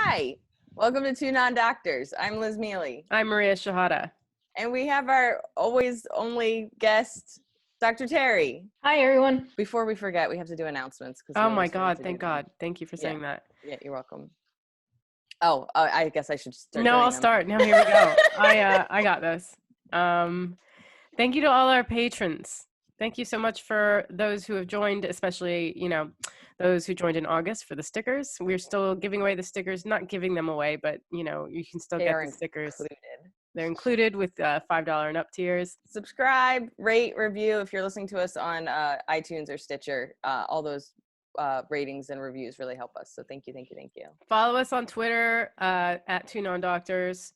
Hi, welcome to Two Non-Doctors. I'm Liz Mealy. I'm Maria Shahada. And we have our always only guest, Dr. Terry. Hi, everyone. Before we forget, we have to do announcements. Oh my God, thank God. Thank you for saying that. Yeah, you're welcome. Oh, I guess I should start. No, I'll start. No, here we go. I got this. Thank you to all our patrons. Thank you so much for those who have joined, especially, those who joined in August for the stickers. We're still giving away the stickers, not giving them away, but, you can still get the stickers. They're included with $5 and up tiers. Subscribe, rate, review if you're listening to us on iTunes or Stitcher. All those ratings and reviews really help us. So thank you. Follow us on Twitter at Two Non-Doctors,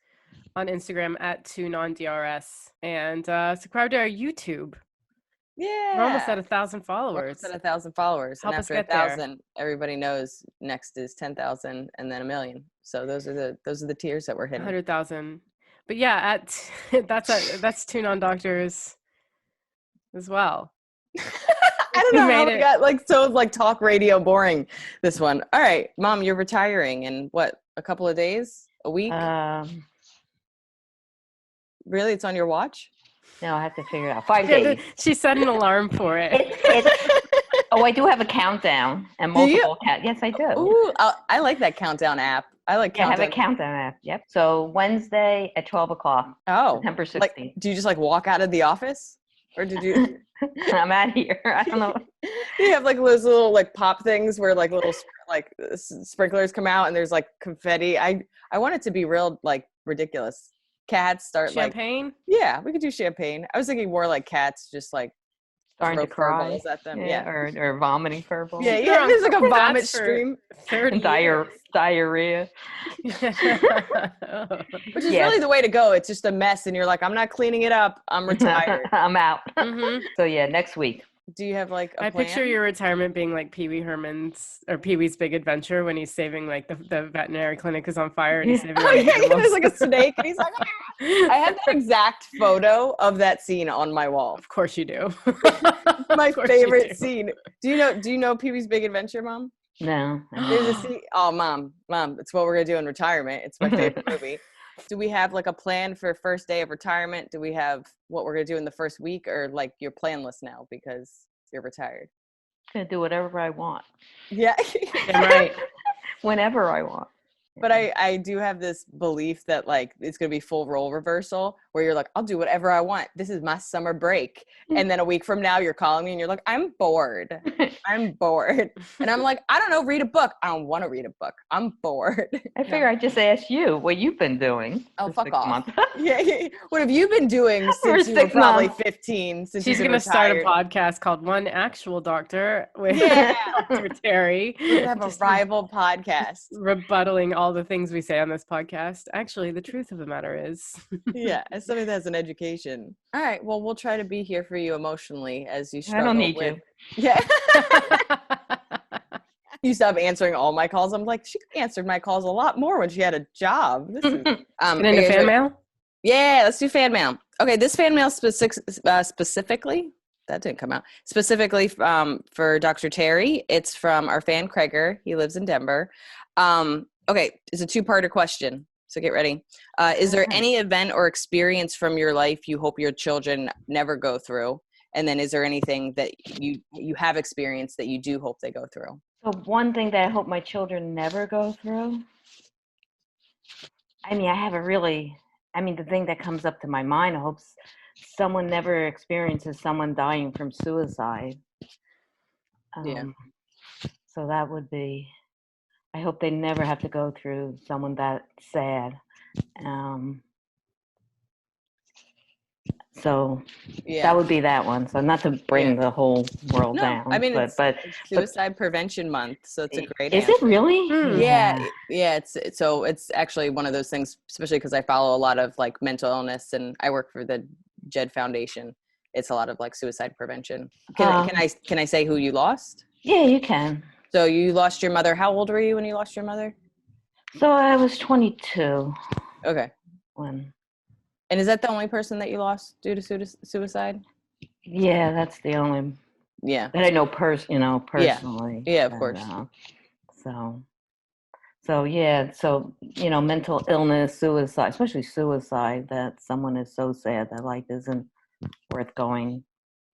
on Instagram at Two Non-DRS, and subscribe to our YouTube. Yeah, we're almost at 1,000 followers. We're almost at 1,000 followers. Help and us after get 1,000, everybody knows next is 10,000 and then 1 million. So those are the tiers that we're hitting. 100,000. But yeah, that's Two Non-Doctors as well. I don't know how we got talk radio boring this one. All right, Mom, you're retiring in what, a couple of days? A week? Really? It's on your watch? No, I have to figure it out. 5 days. She set an alarm for it. I do have a countdown and multiple Yes, I do. Ooh, I like that countdown app. I like countdown. I have a countdown app. Yep. So Wednesday at 12 o'clock. Oh. September 16th. Do you just walk out of the office? Or did you? I'm out of here. I don't know. You have those little pop things where little sprinklers come out and there's confetti. I want it to be real ridiculous. Cats start champagne? Yeah, we could do champagne. I was thinking more cats just starting to cry at them. Yeah. Or vomiting furballs. Yeah, there's a vomit stream. Diarrhea. Which is really the way to go. It's just a mess and you're I'm not cleaning it up. I'm retired. I'm out. Mm-hmm. So next week. Do you have a I plan? picture your retirement being like Pee-wee Herman's or Pee-wee's Big Adventure when he's saving the veterinary clinic is on fire and he's saving there's a snake and he's I have that exact photo of that scene on my wall. Of course you do. My favorite scene. Do you know Pee-wee's Big Adventure, Mom? No. There's a scene. Oh, Mom, it's what we're gonna do in retirement. It's my favorite movie. Do we have a plan for first day of retirement? Do we have what we're going to do in the first week or you're planless now because you're retired? I'm going to do whatever I want. Yeah. Right. Whenever I want. But I do have this belief that it's going to be full role reversal where you're I'll do whatever I want. This is my summer break. And then a week from now you're calling me and you're I'm bored. I'm bored. And I'm I don't know, read a book. I don't want to read a book. I'm bored. I figure I'd just ask you what you've been doing. Oh, fuck off. Yeah. What have you been doing since you were probably 15? She's going to start a podcast called One Actual Doctor with Dr. Terry. We're going to have a rival podcast. Rebuttaling all the things we say on this podcast. Actually, the truth of the matter is. Yeah, as somebody that has an education. All right, well, we'll try to be here for you emotionally as you struggle. I don't need you. Yeah. You stop answering all my calls. I'm she answered my calls a lot more when she had a job. This is Get into fan mail? Yeah, let's do fan mail. Okay, this fan mail specifically, that didn't come out, specifically for Dr. Terry. It's from our fan Cregor. He lives in Denver. Okay, it's a two-parter question, so get ready. Is there any event or experience from your life you hope your children never go through? And then is there anything that you have experienced that you do hope they go through? So one thing that I hope my children never go through, I have the thing that comes up to my mind, I hope someone never experiences someone dying from suicide. So that would be, I hope they never have to go through someone that sad. So that would be that one. So not to bring the whole world down. But Suicide Prevention Month, so it's a great answer. Is it really? Yeah. It's actually one of those things, especially because I follow a lot of mental illness and I work for the JED Foundation. It's a lot of suicide prevention. Can I say who you lost? Yeah, you can. So you lost your mother. How old were you when you lost your mother? So I was 22. Okay. And is that the only person that you lost due to suicide? Yeah, that's the only. Yeah. That I know personally. Yeah, of course. So So yeah, so mental illness, suicide, especially suicide, that someone is so sad that life isn't worth going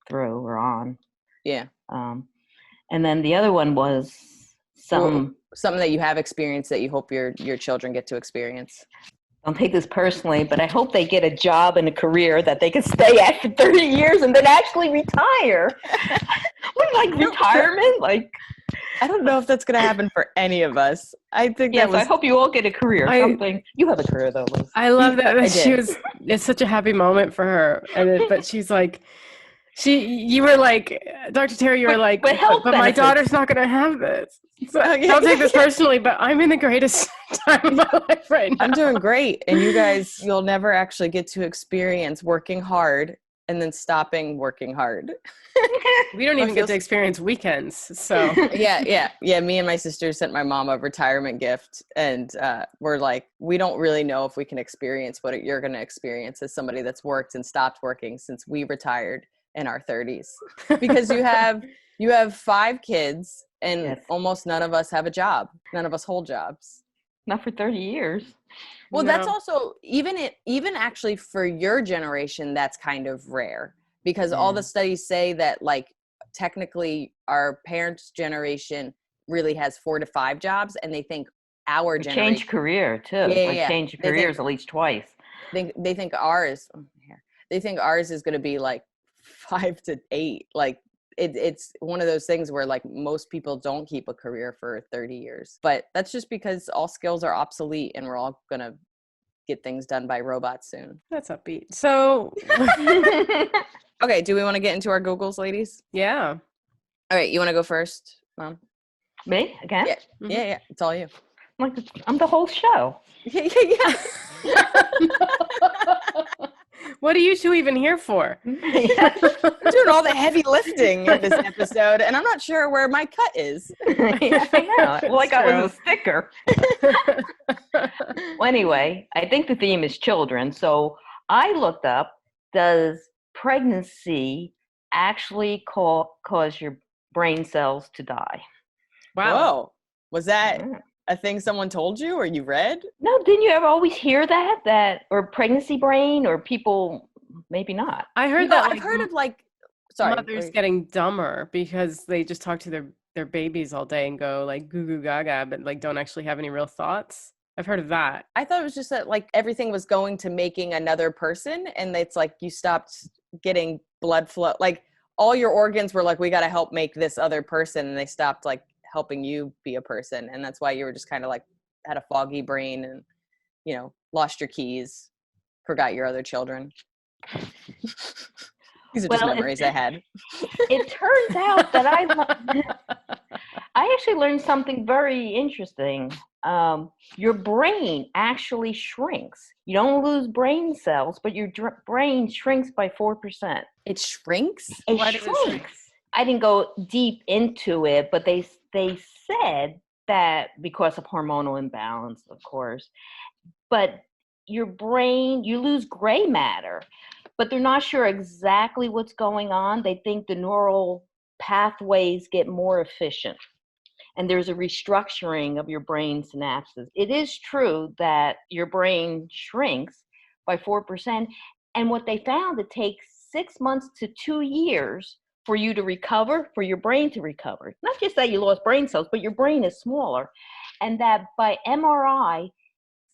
through or on. Yeah. And then the other one was Something that you have experienced that you hope your children get to experience. Don't take this personally, but I hope they get a job and a career that they can stay at for 30 years and then actually retire. Like retirement? Like, I don't know if that's going to happen for any of us. I think yes, I hope you all get a career. Something. You have a career though, Liz. I love that it's such a happy moment for her. But she's like, you were like, Dr. Terry, you were like, but my daughter's not going to have this. So don't take this personally, but I'm in the greatest time of my life right now. I'm doing great. And you guys, you'll never actually get to experience working hard and then stopping working hard. We don't even get to experience weekends. So yeah. Me and my sister sent my mom a retirement gift, and we're like, we don't really know if we can experience what you're going to experience as somebody that's worked and stopped working since we retired in our 30s, because you have 5 kids and yes. Almost none of us have a job. None of us hold jobs. Not for 30 years. Well, no. That's also even actually for your generation, that's kind of rare, because all the studies say that like technically our parents' generation really has 4 to 5 jobs, and they think our generation change career too. Change careers at least twice. They think ours. They think ours is going to be like 5 to 8. Like it's one of those things where like most people don't keep a career for 30 years, but that's just because all skills are obsolete and we're all going to get things done by robots soon. That's upbeat. So, okay. Do we want to get into our Googles, ladies? Yeah. All right. You want to go first, Mom? Me again? Yeah. Mm-hmm. Yeah. It's all you. I'm the whole show. Yeah. What are you two even here for? I'm doing all the heavy lifting in this episode, and I'm not sure where my cut is. Yeah, I know. Well, like I was a sticker. Well, anyway, I think the theme is children. So I looked up, does pregnancy actually cause your brain cells to die? Wow. Whoa. Was that a thing someone told you or you read? No, didn't you ever always hear that or pregnancy brain, or people maybe not? I heard that. I've heard of mothers getting dumber because they just talk to their babies all day and go like goo goo gaga, but like don't actually have any real thoughts. I've heard of that. I thought it was just that like everything was going to making another person, and it's like you stopped getting blood flow. Like all your organs were like, we got to help make this other person, and they stopped like helping you be a person, and that's why you were just kind of like had a foggy brain and lost your keys, forgot your other children. These are just memories I had. It turns out that I actually learned something very interesting. Your brain actually shrinks. You don't lose brain cells, but your brain shrinks by 4%. It shrinks? It shrinks. I didn't go deep into it, but they said that because of hormonal imbalance, of course, but your brain, you lose gray matter, but they're not sure exactly what's going on. They think the neural pathways get more efficient, and there's a restructuring of your brain synapses. It is true that your brain shrinks by 4%, and what they found, it takes 6 months to 2 years for you to recover, for your brain to recover. Not just that you lost brain cells, but your brain is smaller. And that by MRI,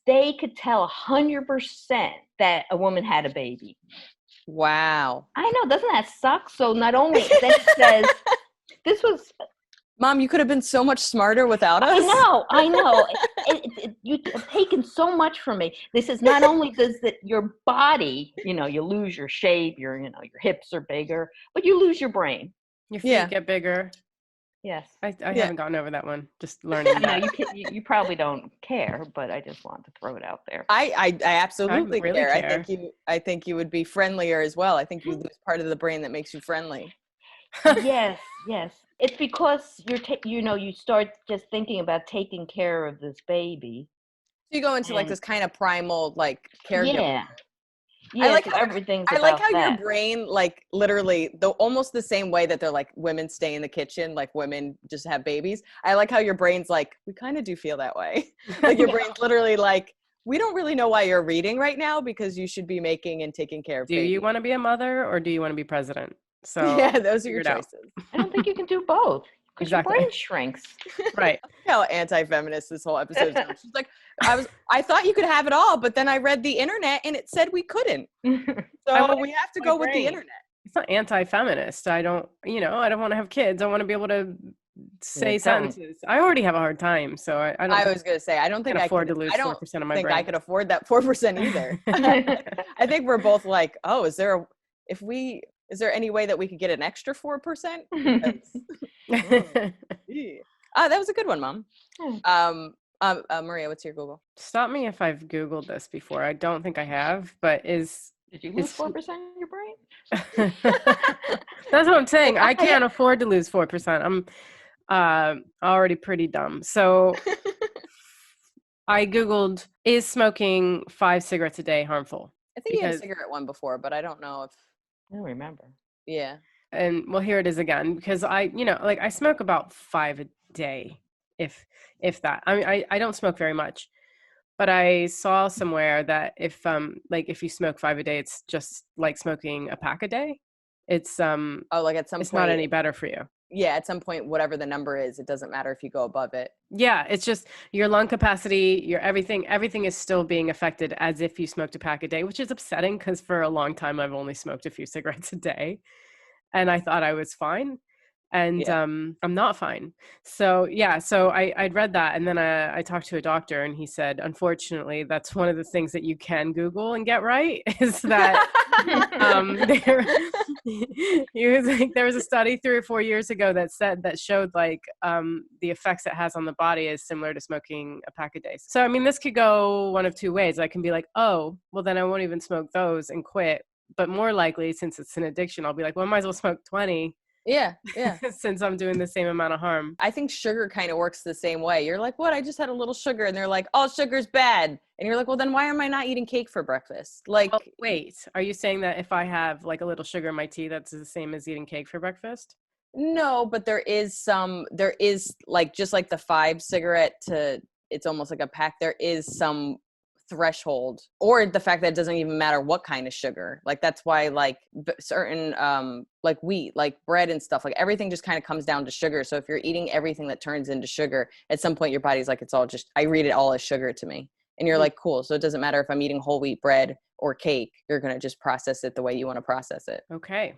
they could tell 100% that a woman had a baby. Wow. I know, doesn't that suck? So not only, then it says, this was... Mom, you could have been so much smarter without us. I know. You've taken so much from me. This is not only does your body, you lose your shape, your hips are bigger, but you lose your brain. Your feet get bigger. Yes. I haven't gotten over that one. Just learning that. You probably don't care, but I just wanted to throw it out there. I absolutely really care. I think you would be friendlier as well. I think you lose part of the brain that makes you friendly. Yes. It's because you start just thinking about taking care of this baby. So you go into like this kind of primal like caregiving. Yeah. Yeah, I like so how, everything's I like about how your that. brain, like literally, almost the same way that they're like women stay in the kitchen, like women just have babies. I like how your brain's like, we kind of do feel that way. Like your brain's literally like, we don't really know why you're reading right now because you should be making and taking care of Do you babies. want to be a mother or do you want to be president? So Yeah, those are your figure it out. choices. I don't think you can do both because your Exactly. brain shrinks. Right. How anti-feminist this whole episode is going. She's like, I thought you could have it all, but then I read the internet and it said we couldn't. I So wanna we have to my go with the brain. internet. It's not anti-feminist. I don't want to have kids. I want to be able to say don't. sentences. I already have a hard time, so I don't I think was going to say, I don't think can I afford could. to lose I don't 4% of my think I brain. could afford that 4% either. I think we're both like, oh, is there any way that we could get an extra 4%? That was a good one, Mom. Maria, what's your Google? Stop me if I've Googled this before. I don't think I have, but Did you lose is 4% of your brain? That's what I'm saying. I can't afford to lose 4%. I'm already pretty dumb. So I Googled, is smoking 5 cigarettes a day harmful? I think you had a cigarette one before, but I don't know if. I don't remember. Yeah. And well, here it is again, because I smoke about 5 a day, if that. I mean, I don't smoke very much, but I saw somewhere that if you smoke 5 a day, it's just like smoking a pack a day. It's like at some it's point, not any better for you. Yeah, at some point, whatever the number is, it doesn't matter if you go above it. Yeah, it's just your lung capacity, your everything is still being affected as if you smoked a pack a day, which is upsetting because for a long time I've only smoked a few cigarettes a day, and I thought I was fine, and I'm not fine. So I'd read that, and then I talked to a doctor, and he said, unfortunately, that's one of the things that you can Google and get right is that there was a study 3 or 4 years ago that showed like the effects it has on the body is similar to smoking a pack a day. So I mean, this could go one of two ways. I can be like, oh, well then I won't even smoke those and quit. But more likely, since it's an addiction, I'll be like, well, I might as well smoke 20. Yeah. Since I'm doing the same amount of harm. I think sugar kind of works the same way. You're like, what? I just had a little sugar. And they're like, all sugar's bad. And you're like, well, then why am I not eating cake for breakfast? Like, oh, wait, are you saying that if I have like a little sugar in my tea, that's the same as eating cake for breakfast? No, but there is like, just like the 5 cigarette to, it's almost like a pack. There is some threshold, or the fact that it doesn't even matter what kind of sugar. Like that's why like certain like wheat, like bread and stuff, like everything just kind of comes down to sugar. So if you're eating everything that turns into sugar, at some point your body's like, it's all just, I read it all as sugar to me. And you're like, cool. So it doesn't matter if I'm eating whole wheat bread or cake, you're going to just process it the way you want to process it. Okay.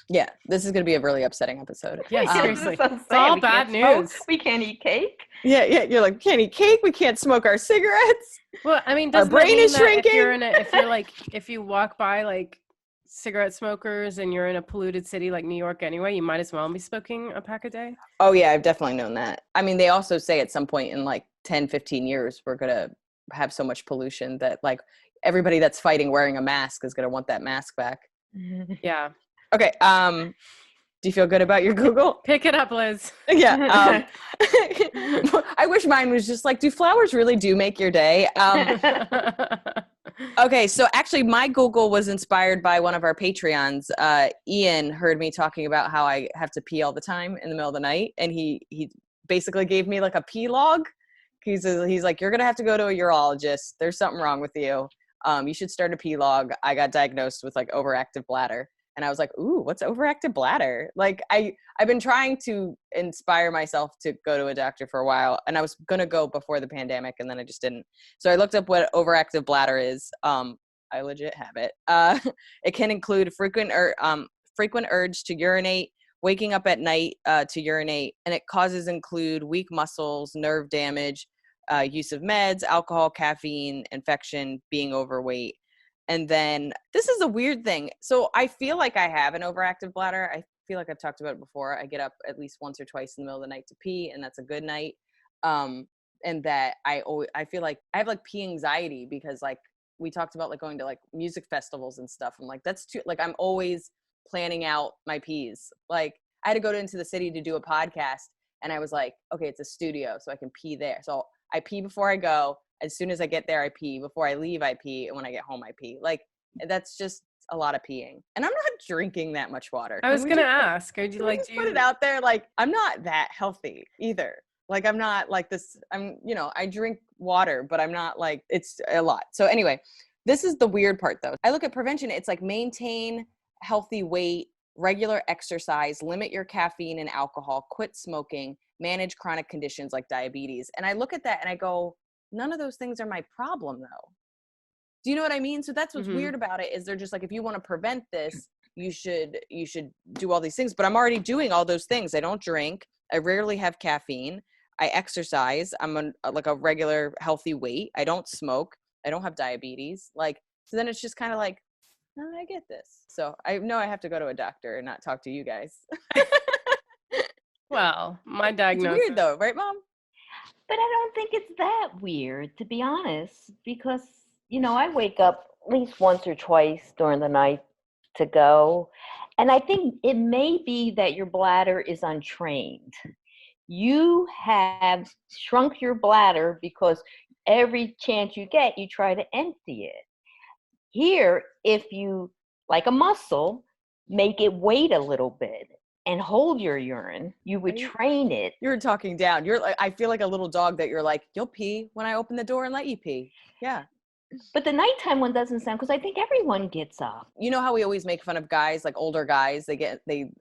Yeah, this is going to be a really upsetting episode. Yeah, seriously. It's all all bad news. We can't eat cake. Yeah, you're like, we can't eat cake, we can't smoke our cigarettes. Well, I mean, our doesn't brain that mean is that shrinking. if you walk by like cigarette smokers and you're in a polluted city like New York anyway, you might as well be smoking a pack a day? Oh yeah, I've definitely known that. I mean, they also say at some point in like 10, 15 years, we're going to have so much pollution that like everybody that's fighting wearing a mask is going to want that mask back. Yeah. Okay. Do you feel good about your Google? Pick it up, Liz. Yeah. I wish mine was just like, do flowers really do make your day? Okay. So actually my Google was inspired by one of our Patreons. Ian heard me talking about how I have to pee all the time in the middle of the night. And he basically gave me like a pee log. He's like, you're going to have to go to a urologist. There's something wrong with you. You should start a pee log. I got diagnosed with like overactive bladder. And I was like, ooh, what's overactive bladder? Like I've been trying to inspire myself to go to a doctor for a while. And I was going to go before the pandemic and then I just didn't. So I looked up what overactive bladder is. I legit have it. It can include frequent urge to urinate, waking up at night to urinate. And it causes include weak muscles, nerve damage, use of meds, alcohol, caffeine, infection, being overweight. And then this is a weird thing. So I feel like I have an overactive bladder. I feel like I've talked about it before. I get up at least once or twice in the middle of the night to pee, and that's a good night. And that I feel like I have like pee anxiety because like we talked about like going to like music festivals and stuff. I'm like, that's too, like I'm always planning out my pees. Like I had to go into the city to do a podcast and I was like, okay, it's a studio, so I can pee there. So I pee before I go. As soon as I get there, I pee. Before I leave, I pee. And when I get home, I pee. Like That's just a lot of peeing. And I'm not drinking that much water. I was going to ask, would you like to put it out there? Like, I'm not that healthy either. Like, I'm not like this. I drink water, but I'm not like, it's a lot. So anyway, this is the weird part though. I look at prevention. It's like maintain healthy weight, regular exercise, limit your caffeine and alcohol, quit smoking, manage chronic conditions like diabetes. And I look at that and I go, none of those things are my problem though. Do you know what I mean? So that's what's weird about it, is they're just like, if you want to prevent this, you should do all these things. But I'm already doing all those things. I don't drink. I rarely have caffeine. I exercise. I'm on like a regular healthy weight. I don't smoke. I don't have diabetes. Like, so then it's just kind of like, how did I get this? So I know I have to go to a doctor and not talk to you guys. Well, my diagnosis. It's weird though, right, Mom? But I don't think it's that weird, to be honest, because, I wake up at least once or twice during the night to go. And I think it may be that your bladder is untrained. You have shrunk your bladder because every chance you get, you try to empty it. Here, if you, like a muscle, make it wait a little bit and hold your urine, you would train it. You're talking down. You're like, I feel like a little dog that you're like, you'll pee when I open the door and let you pee. Yeah. But the nighttime one doesn't sound, because I think everyone gets up. You know how we always make fun of guys, like older guys, they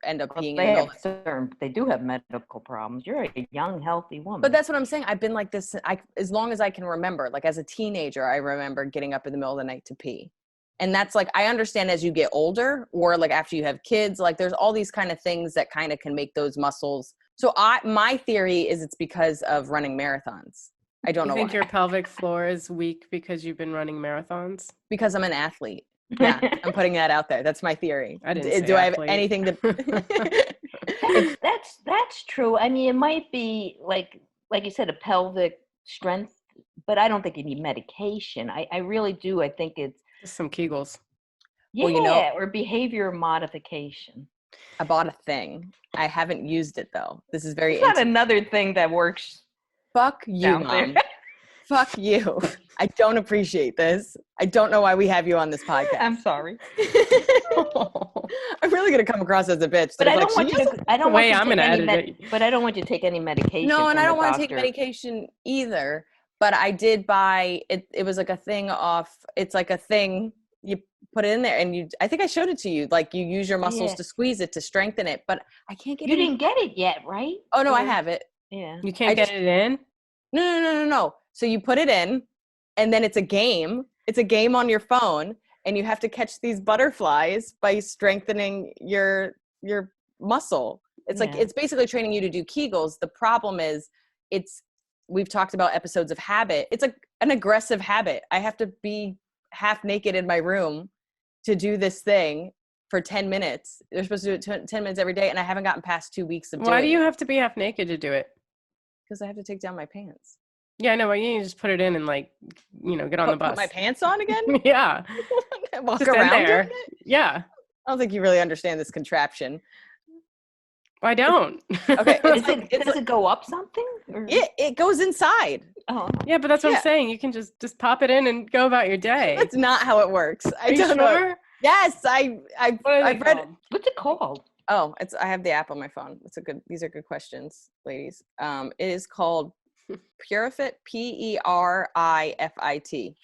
end up peeing in the middle. They do have medical problems. You're a young, healthy woman. But that's what I'm saying. I've been like this as long as I can remember. Like as a teenager, I remember getting up in the middle of the night to pee. And that's like, I understand as you get older, or like after you have kids, like there's all these kind of things that kind of can make those muscles. So my theory is it's because of running marathons. I don't know why. You think your pelvic floor is weak because you've been running marathons? Because I'm an athlete. Yeah, I'm putting that out there. That's my theory. I didn't say Do I have athlete. anything to? That's true. I mean, it might be like you said, a pelvic strength, but I don't think you need medication. I really do. I think it's Just some Kegels. Yeah, or behavior modification. I bought a thing. I haven't used it though. This is very. It's not another thing that works. Fuck you, Mom. Fuck you. I don't appreciate this. I don't know why we have you on this podcast. I'm sorry. I'm really gonna come across as a bitch. But I don't want you to. I don't want you to I'm take gonna any edit it. But I don't want you to take any medication. No, and I don't want to take medication either. But I did buy it. It was like a thing off. It's like a thing you put it in there, and I think I showed it to you. Like you use your muscles to squeeze it to strengthen it. But I can't get. You didn't get it yet, right? Oh no, I have it. Yeah. You can't get it in? No. So you put it in, and then it's a game. It's a game on your phone, and you have to catch these butterflies by strengthening your muscle. It's like it's basically training you to do Kegels. The problem is we've talked about episodes of habit. It's like an aggressive habit. I have to be half naked in my room to do this thing for 10 minutes. They're supposed to do it 10 minutes every day, and I haven't gotten past 2 weeks of doing it. Why do you have to be half naked to do it? Because I have to take down my pants. Yeah, I know. You need to just put it in and get on the bus. Put my pants on again? Yeah. Walk just around in there. doing it? Yeah. I don't think you really understand this contraption. I don't. Okay. Does it go up something? Or? It goes inside. Oh. Yeah, but that's what I'm saying. You can just pop it in and go about your day. That's not how it works. Are you sure? Yes, I've read it. What's it called? Oh, I have the app on my phone. These are good questions, ladies. It is called Purifit, Perifit.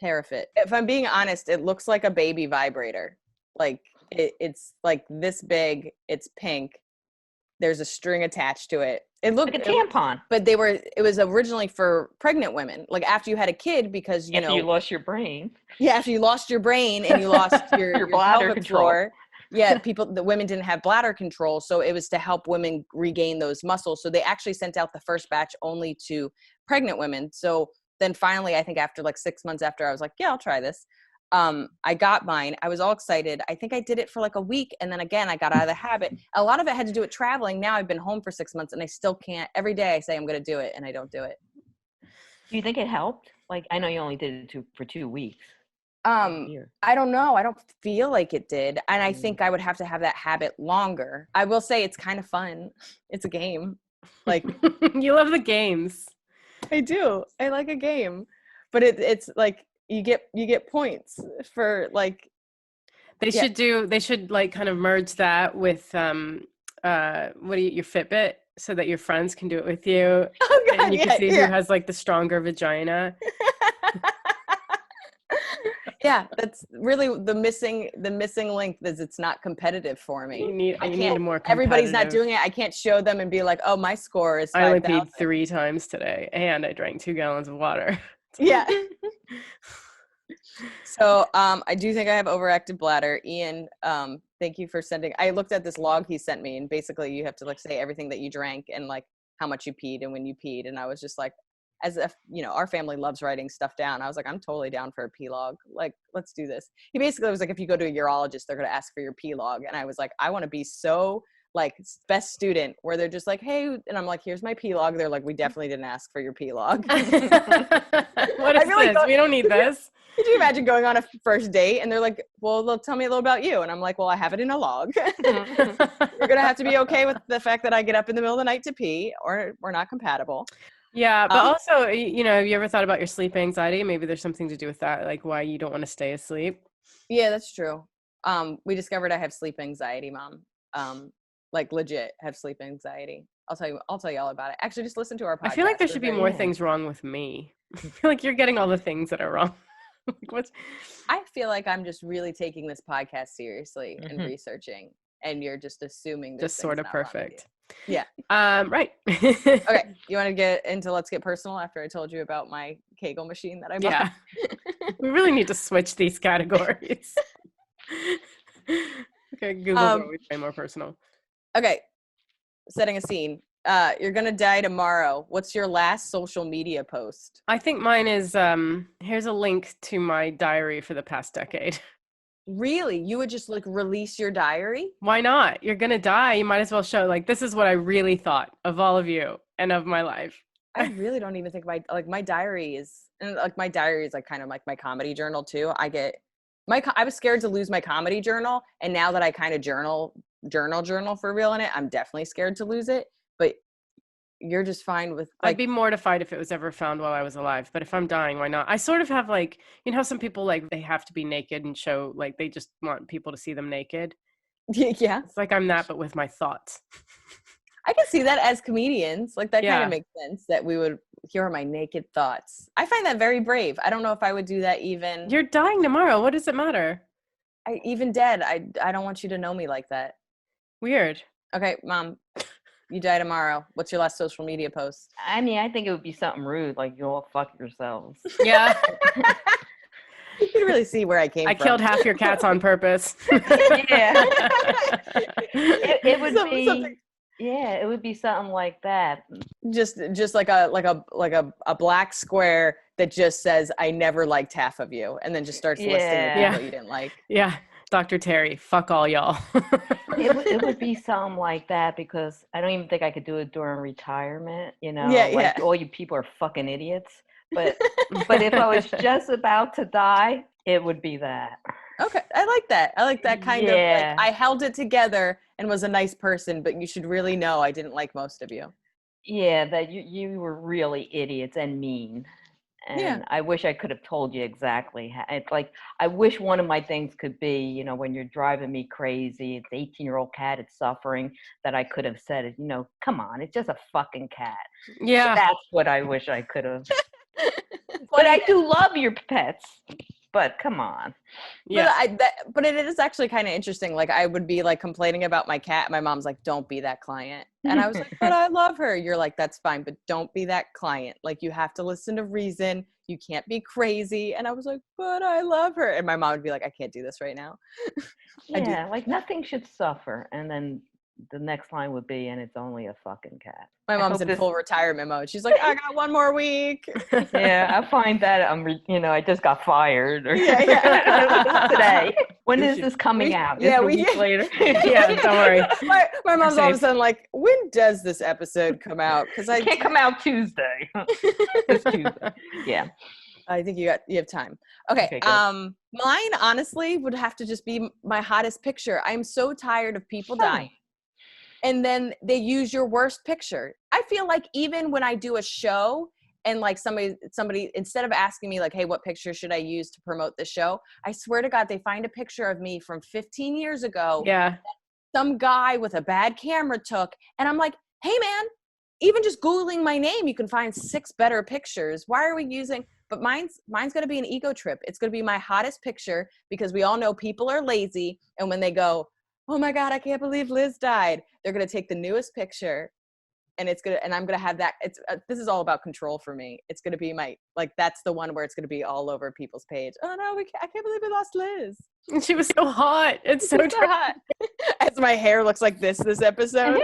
Perifit. If I'm being honest, it looks like a baby vibrator. Like it's like this big. It's pink. There's a string attached to it. It looked like a tampon. But it was originally for pregnant women. Like after you had a kid, because you lost your brain. Yeah, after you lost your brain and you lost your bladder control. Floor. Yeah, the women didn't have bladder control, so it was to help women regain those muscles. So they actually sent out the first batch only to pregnant women. So then finally, I think after like 6 months after, I was like, yeah, I'll try this. I got mine. I was all excited. I think I did it for like a week, and then again, I got out of the habit. A lot of it had to do with traveling. Now I've been home for 6 months, and I still can't. Every day I say I'm going to do it, and I don't do it. Do you think it helped? Like, I know you only did it for 2 weeks. I don't know. I don't feel like it did. And I think I would have to have that habit longer. I will say it's kind of fun. It's a game. Like you love the games. I do. I like a game. But it's like you get points for like They should like kind of merge that with your Fitbit, so that your friends can do it with you. Oh God, And you can see who has like the stronger vagina. Yeah, that's really the missing link, is it's not competitive for me. You need a more competitive. Everybody's not doing it. I can't show them and be like, oh, my score is 5,000. I only peed 3 times today, and I drank 2 gallons of water. Yeah. So I do think I have overactive bladder. Ian, thank you for sending. I looked at this log he sent me, and basically you have to like say everything that you drank and like how much you peed and when you peed. And I was just like, as if, our family loves writing stuff down. I was like, I'm totally down for a pee log. Like, let's do this. He basically was like, if you go to a urologist, they're going to ask for your pee log. And I was like, I want to be so like best student where they're just like, hey, and I'm like, here's my pee log. They're like, we definitely didn't ask for your pee log. What is this? We don't need this. Could you imagine going on a first date and they're like, well, they'll tell me a little about you. And I'm like, well, I have it in a log. You're going to have to be okay with the fact that I get up in the middle of the night to pee, or we're not compatible. Yeah, but also, have you ever thought about your sleep anxiety? Maybe there's something to do with that, like why you don't want to stay asleep. Yeah, that's true. We discovered I have sleep anxiety, Mom. Like legit have sleep anxiety. I'll tell you all about it. Actually, just listen to our podcast. I feel like there should be more things wrong with me. I feel like you're getting all the things that are wrong. I feel like I'm just really taking this podcast seriously and researching, and you're just assuming just sort of perfect. Yeah. Right. Okay. You want to get into Let's Get Personal after I told you about my Kegel machine that I bought? Yeah. We really need to switch these categories. Okay, Google's always way more personal. Okay. Setting a scene. You're going to die tomorrow. What's your last social media post? I think mine is, here's a link to my diary for the past decade. Really? You would just like release your diary? Why not? You're going to die. You might as well show, like, this is what I really thought of all of you and of my life. I really don't even think my diary is, and like my diary is like kind of like my comedy journal too. I was scared to lose my comedy journal. And now that I kind of journal for real in it, I'm definitely scared to lose it. But you're just fine with like, I'd be mortified if it was ever found while I was alive, but if I'm dying, why not? I sort of have like, how some people like they have to be naked and show, like they just want people to see them naked. Yeah. It's like I'm that, but with my thoughts. I can see that as comedians. Like that kind of makes sense that we would hear my naked thoughts. I find that very brave. I don't know if I would do that even. You're dying tomorrow. What does it matter? Even dead. I don't want you to know me like that. Weird. Okay, Mom. You die tomorrow. What's your last social media post? I mean, I think it would be something rude, like you all fuck yourselves. Yeah. You can really see where I came from. I killed half your cats on purpose. Yeah. It would be something. Yeah, it would be something like that. Just like a black square that just says I never liked half of you, and then just starts listing the people you didn't like. Yeah. Dr. Terry, fuck all y'all. It would be something like that, because I don't even think I could do it during retirement, all you people are fucking idiots. But if I was just about to die, it would be that. Okay, I like that. I like that kind of like, I held it together and was a nice person, but you should really know I didn't like most of you. Yeah, that you were really idiots and mean. And I wish I could have told you exactly. It's like, I wish one of my things could be, when you're driving me crazy, it's 18-year-old cat, it's suffering, that I could have said it, come on, it's just a fucking cat. Yeah. So that's what I wish I could have. But I do love your pets. But come on. Yeah. But it is actually kind of interesting. Like I would be like complaining about my cat. My mom's like, don't be that client. And I was like, but I love her. You're like, that's fine, but don't be that client. Like you have to listen to reason. You can't be crazy. And I was like, but I love her. And my mom would be like, I can't do this right now. Yeah, like nothing should suffer. And then the next line would be, and it's only a fucking cat. My mom's in full retirement mode. She's like, I got one more week. Yeah, I find that I just got fired today. When is this coming out? Yeah, a week later. Yeah, don't worry. My mom's all of a sudden like, when does this episode come out? Because I can't come out Tuesday. It's Tuesday. Yeah. I think you have time. Okay. Mine honestly would have to just be my hottest picture. I'm so tired of people dying. And then they use your worst picture. I feel like even when I do a show and like somebody instead of asking me like, hey, what picture should I use to promote the show, I swear to God, they find a picture of me from 15 years ago. Yeah. Some guy with a bad camera took, and I'm like, hey man, even just Googling my name, you can find 6 better pictures. Why are we using, but mine's going to be an ego trip. It's going to be my hottest picture, because we all know people are lazy. And when they go, oh my God, I can't believe Liz died, they're going to take the newest picture, and I'm going to have that. This is all about control for me. It's going to be that's the one where it's going to be all over people's page. Oh no, I can't believe we lost Liz. She was so hot. It's so hot. As my hair looks like this episode.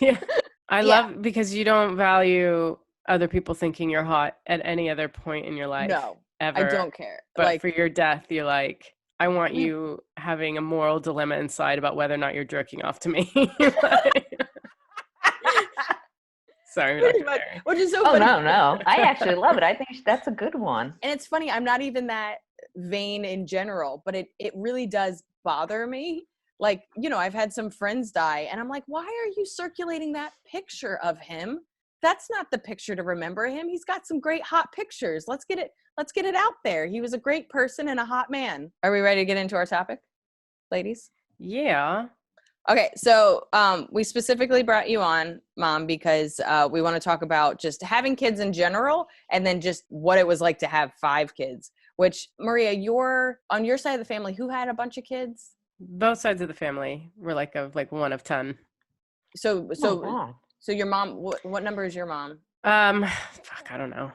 Yeah. I love, because you don't value other people thinking you're hot at any other point in your life. No, ever. I don't care. But for your death, you're like, I want you having a moral dilemma inside about whether or not you're jerking off to me. Sorry. Which is so Oh, funny. no. I actually love it. I think that's a good one. And it's funny, I'm not even that vain in general, but it really does bother me. Like, I've had some friends die, and I'm like, why are you circulating that picture of him? That's not the picture to remember him. He's got some great hot pictures. Let's get it out there. He was a great person and a hot man. Are we ready to get into our topic, ladies? Yeah. Okay, so we specifically brought you on, Mom, because we want to talk about just having kids in general, and then just what it was like to have 5 kids. Which, Maria, on your side of the family, who had a bunch of kids? Both sides of the family were like one of 10. So God. So your mom, what number is your mom? Fuck, I don't know.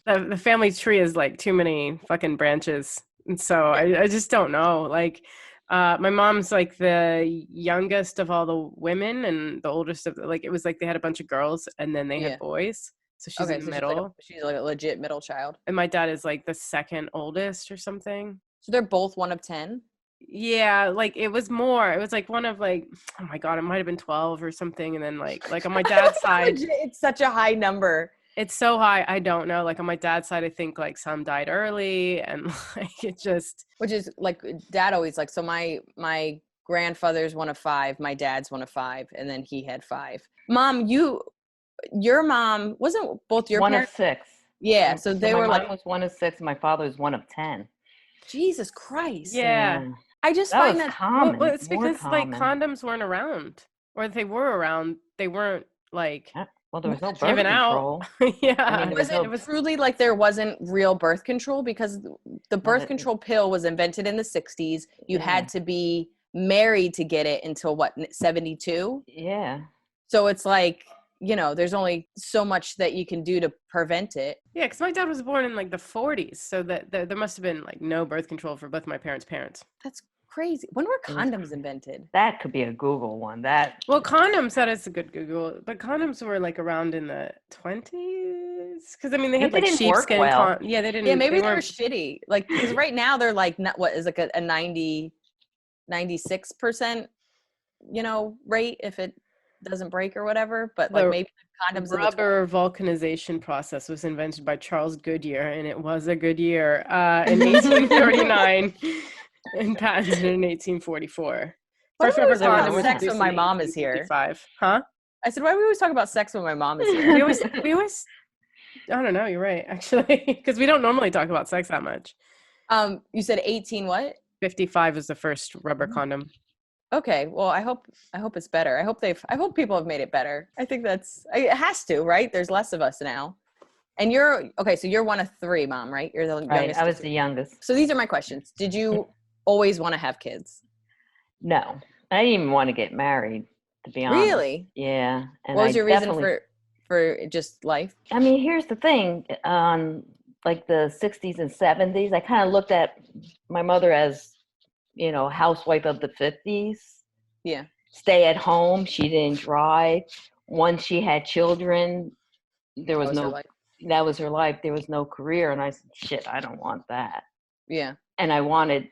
The family tree is like too many fucking branches, and so I just don't know. Like, my mom's like the youngest of all the women and the oldest of it was like they had a bunch of girls and then they had boys. So she's in the middle. She's like a legit middle child. And my dad is like the second oldest or something. So they're both one of 10? Yeah, like it was more. It was like one of like, oh my God, it might have been 12 or something. And then like on my dad's side, it's such a high number. It's so high. I don't know. Like on my dad's side, I think like some died early, and like it just. Which is like Dad always like. So my grandfather's one of 5. My dad's one of 5, and then he had 5. Mom, your mom wasn't both your one parents? Of 6. Yeah, so they were my like mom was one of 6. My father was one of 10. Jesus Christ. Yeah. I just That find was that common. Well, it's because common. like condoms weren't around, or if they were around, they weren't like well, there was no birth given control. out. Yeah, I mean, it was truly like there wasn't real birth control, because the birth it- control pill was invented in the 60s. You had to be married to get it until 72? Yeah. So it's like, there's only so much that you can do to prevent it. Yeah, because my dad was born in like the 40s, so that there must have been like no birth control for both my parents' parents. That's crazy. When were condoms invented? That could be a Google one. Well, condoms, that is a good Google, but condoms were like around in the 20s, because I mean they had like sheepskin. Yeah, they didn't. Yeah, maybe they were weren't shitty. Like, because right now they're like, what is like a 96%, rate if it doesn't break or whatever. But like maybe condoms. The rubber vulcanization process was invented by Charles Goodyear, and it was a good year in 1839 and patented in 1844. First rubber condom was sex when my mom is here. Huh? I said, why do we always talk about sex when my mom is here? we always. I don't know. You're right, actually, because we don't normally talk about sex that much. You said 18 what? 55 is the first rubber condom. Okay, well, I hope it's better. I hope people have made it better. I think it has to, right? There's less of us now. And so you're one of 3, Mom, right? You're the youngest. I was the youngest. So these are my questions. Did you always want to have kids? No, I didn't even want to get married, to be honest. Really? Yeah. And what was your reason for just life? I mean, here's the thing. On like the 60s and 70s, I kind of looked at my mother as, housewife of the 50s. Yeah. Stay at home. She didn't drive. Once she had children, that was her life. There was no career. And I said, shit, I don't want that. Yeah. And I wanted,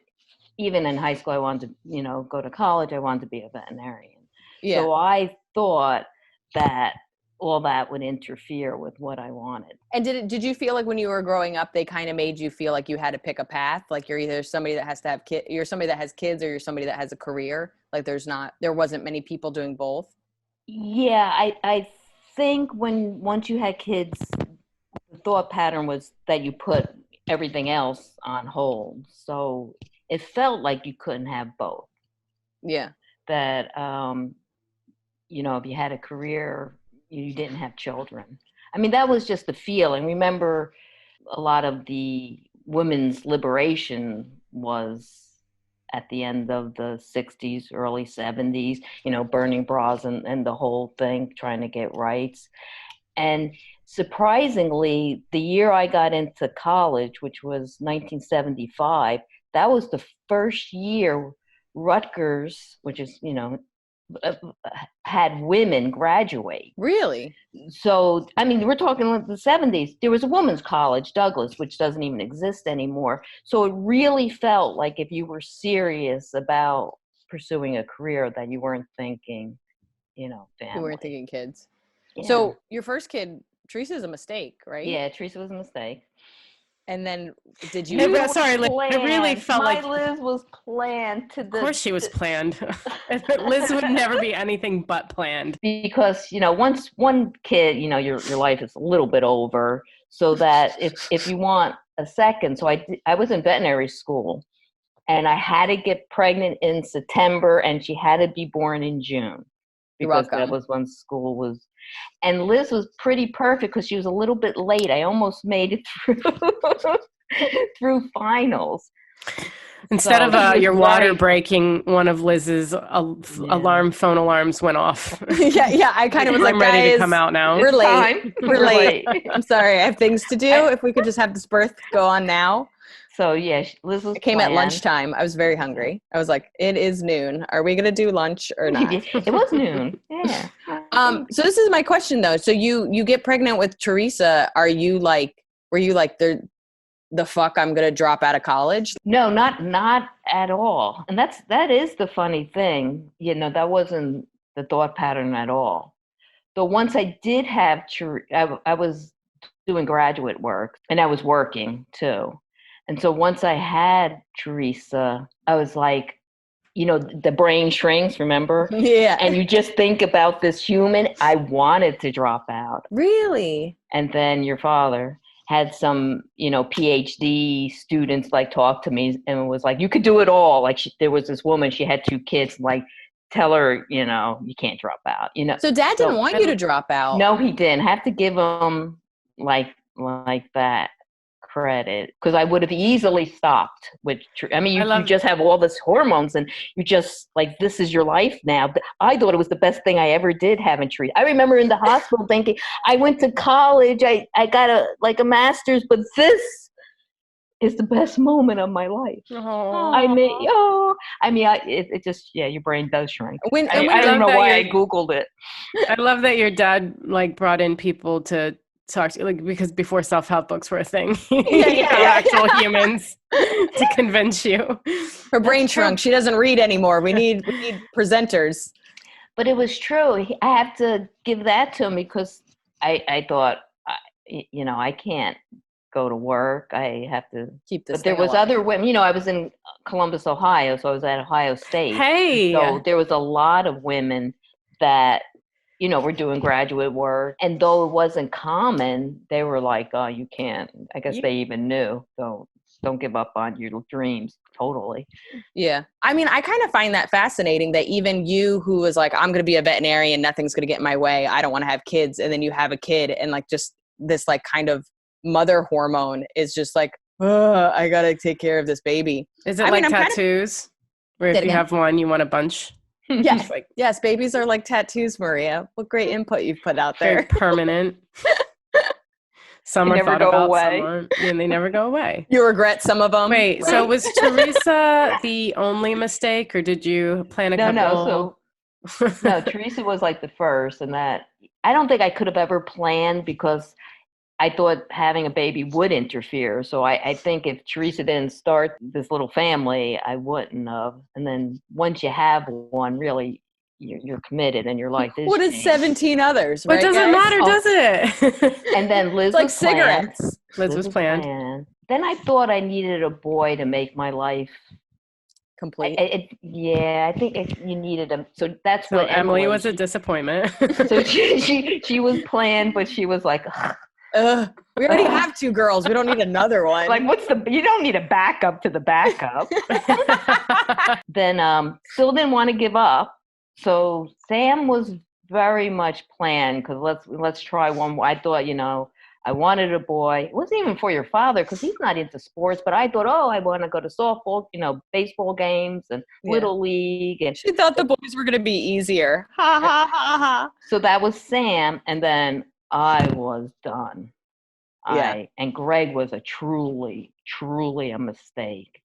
even in high school, I wanted to, go to college. I wanted to be a veterinarian. Yeah. So I thought that all that would interfere with what I wanted. And did you feel like when you were growing up, they kind of made you feel like you had to pick a path? Like you're either somebody that has to have kids, you're somebody that has kids, or you're somebody that has a career? Like there wasn't many people doing both? Yeah, I think once you had kids, the thought pattern was that you put everything else on hold. So it felt like you couldn't have both. Yeah. That, if you had a career, you didn't have children. I mean, that was just the feeling. Remember, a lot of the women's liberation was at the end of the 60s, early 70s, burning bras and the whole thing, trying to get rights. And surprisingly, the year I got into college, which was 1975, that was the first year Rutgers, which is, had women graduate. Really? So, I mean, we're talking like the 70s. There was a women's college, Douglas, which doesn't even exist anymore. So it really felt like if you were serious about pursuing a career, that you weren't thinking, family. You weren't thinking kids. Yeah. So your first kid, Theresa, is a mistake, right? Yeah, Theresa was a mistake. And then did you? Sorry, Liz, it really felt like Liz was planned to. Of course, she was planned. Liz would never be anything but planned. Because once one kid, your life is a little bit over. So that if you want a second, so I was in veterinary school, and I had to get pregnant in September, and she had to be born in June, because that was when school was. And Liz was pretty perfect because she was a little bit late. I almost made it through finals. Instead of your water breaking, one of Liz's phone alarms went off. Yeah. I kind of was like, I'm ready to come out now. We're late. We're late. I'm sorry. I have things to do. If we could just have this birth go on now. So yeah, Liz was. It came at lunchtime. I was very hungry. I was like, "It is noon. Are we gonna do lunch or not?" It was noon. Yeah. So this is my question though. So you get pregnant with Theresa. Were you like the fuck? I'm gonna drop out of college? No, not at all. And that is the funny thing. That wasn't the thought pattern at all. So once I did have, I was doing graduate work, and I was working too. And so once I had Theresa, I was like, the brain shrinks, remember? Yeah. And you just think about this human. I wanted to drop out. Really? And then your father had some, PhD students talk to me and was like, you could do it all. There was this woman, she had 2 kids, tell her, you can't drop out, So Dad didn't want you to drop out. No, he didn't. Have to give him like that credit, because I would have easily stopped. You just have all this hormones, and you just this is your life now. I thought it was the best thing I ever did having Theresa. I remember in the hospital thinking, I went to college, I got a master's, but this is the best moment of my life. It just, your brain does shrink. I don't know why I Googled it. I love that your dad brought in people to talk to, because before self-help books were a thing. Actual humans to convince you. Her brain shrunk. She doesn't read anymore. We need presenters. But it was true. I have to give that to him, because I thought, I can't go to work. I have to keep this. But there was other women. I was in Columbus, Ohio, so I was at Ohio State. Hey. So there was a lot of women that we're doing graduate work. And though it wasn't common, they were like, oh, you can't. I guess they even knew. So don't give up on your dreams. Totally. Yeah. I mean, I kind of find that fascinating that even you, who was like, I'm going to be a veterinarian, nothing's going to get in my way, I don't want to have kids. And then you have a kid, and just this kind of mother hormone is just I got to take care of this baby. Is it tattoos? Where if you have one, you want a bunch? Yes, yes, babies are like tattoos, Maria. What great input you've put out there. Very permanent. Some are thought about, some and they never go away. You regret some of them. Wait, so was Theresa the only mistake, or did you plan a couple? No, Theresa was the first, and that I don't think I could have ever planned, because I thought having a baby would interfere. So I think if Theresa didn't start this little family, I wouldn't have. And then once you have one, really, you're committed, and you're like, this. What is 17 others? But it doesn't matter, does it? And then Liz was cigarettes. Liz was planned. Then I thought I needed a boy to make my life complete. I think you needed them. So that's So what Emily was a disappointment. So she was planned, but she was like, We already have 2 girls. We don't need another one. like, you don't need a backup to the backup. Then still didn't want to give up. So Sam was very much planned because let's try one more. I thought, I wanted a boy. It wasn't even for your father because he's not into sports, but I thought, I want to go to softball, baseball games and little league. And she thought the boys were going to be easier. Ha ha ha ha. So that was Sam, and then I was done. Yeah. And Greg was a truly a mistake.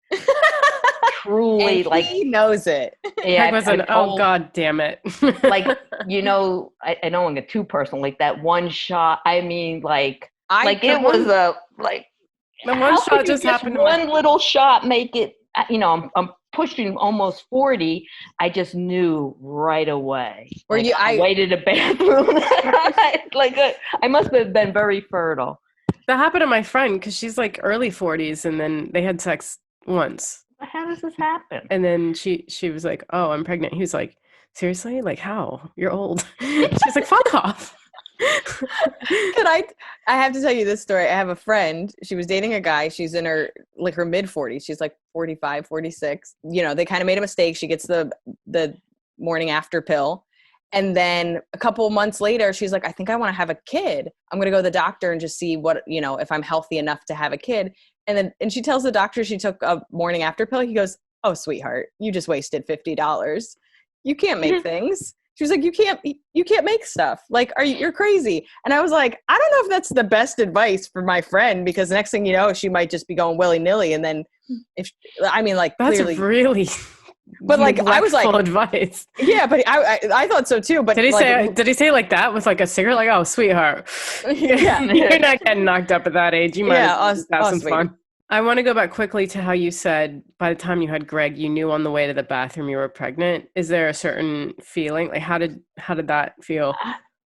Truly, and like he knows it. Yeah, Greg was oh god damn it. Like, I don't want to get too personal. Like that one shot. I mean, like it was a like. The one shot just happened. One little shot make it. I'm pushing almost 40. I just knew right away. I waited a bathroom. I must have been very fertile. That happened to my friend because she's like early 40s, and then they had sex once. How does this happen? And then she was like, "Oh, I'm pregnant." He was like, "Seriously? Like how? You're old." She's like, "Fuck off." I have to tell you this story. I have a friend. She was dating a guy. She's in her mid 40s. She's like 45, 46. They kind of made a mistake. She gets the morning after pill. And then a couple months later, she's like, I think I want to have a kid. I'm going to go to the doctor and just see what, if I'm healthy enough to have a kid. And she tells the doctor she took a morning after pill. He goes, "Oh, sweetheart, you just wasted $50. You can't make things." She was like, you can't make stuff. Like, you're crazy. And I was like, I don't know if that's the best advice for my friend, because the next thing you know, she might just be going willy nilly. And then that's clearly really, but like, I was like, advice. Yeah, but I thought so too. But did he say like that with like a cigarette? Like, "Oh, sweetheart, yeah, you're not getting knocked up at that age. You might have some sweet. fun." I want to go back quickly to how you said by the time you had Greg, you knew on the way to the bathroom you were pregnant. Is there a certain feeling? Like, how did that feel?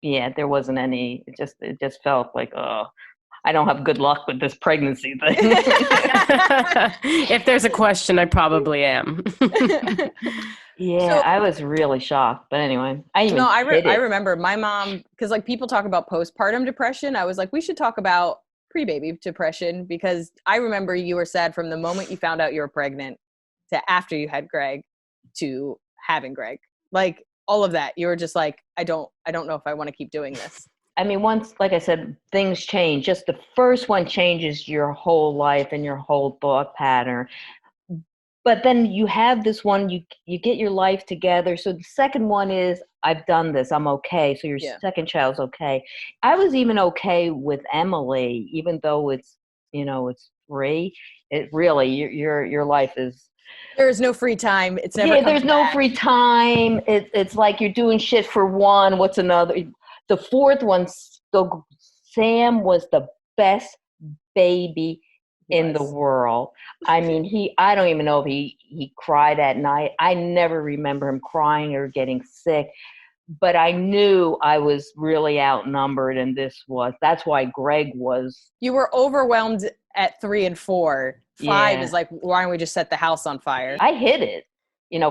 Yeah, there wasn't any. It just felt like, I don't have good luck with this pregnancy thing. If there's a question, I probably am. Yeah, I was really shocked. But anyway, I remember my mom, because like people talk about postpartum depression. I was like, we should talk about pre-baby depression, because I remember you were sad from the moment you found out you were pregnant to after you had Greg to having Greg. Like all of that, you were just like, I don't know if I want to keep doing this. I mean, once, like I said, things change. Just the first one changes your whole life and your whole thought pattern. But then you have this one, you get your life together. So the second one is, I've done this, I'm okay. So your second child's okay. I was even okay with Emily, even though it's 3. It really, your life is. There's no free time. It's never. Yeah, there's no free time. It's like you're doing shit for one. What's another? The fourth one, Sam was the best baby in the world. I mean, I don't even know if he cried at night. I never remember him crying or getting sick, but I knew I was really outnumbered, and that's why Greg was. You were overwhelmed at 3 and 4. 5 is like, why don't we just set the house on fire? I hid it.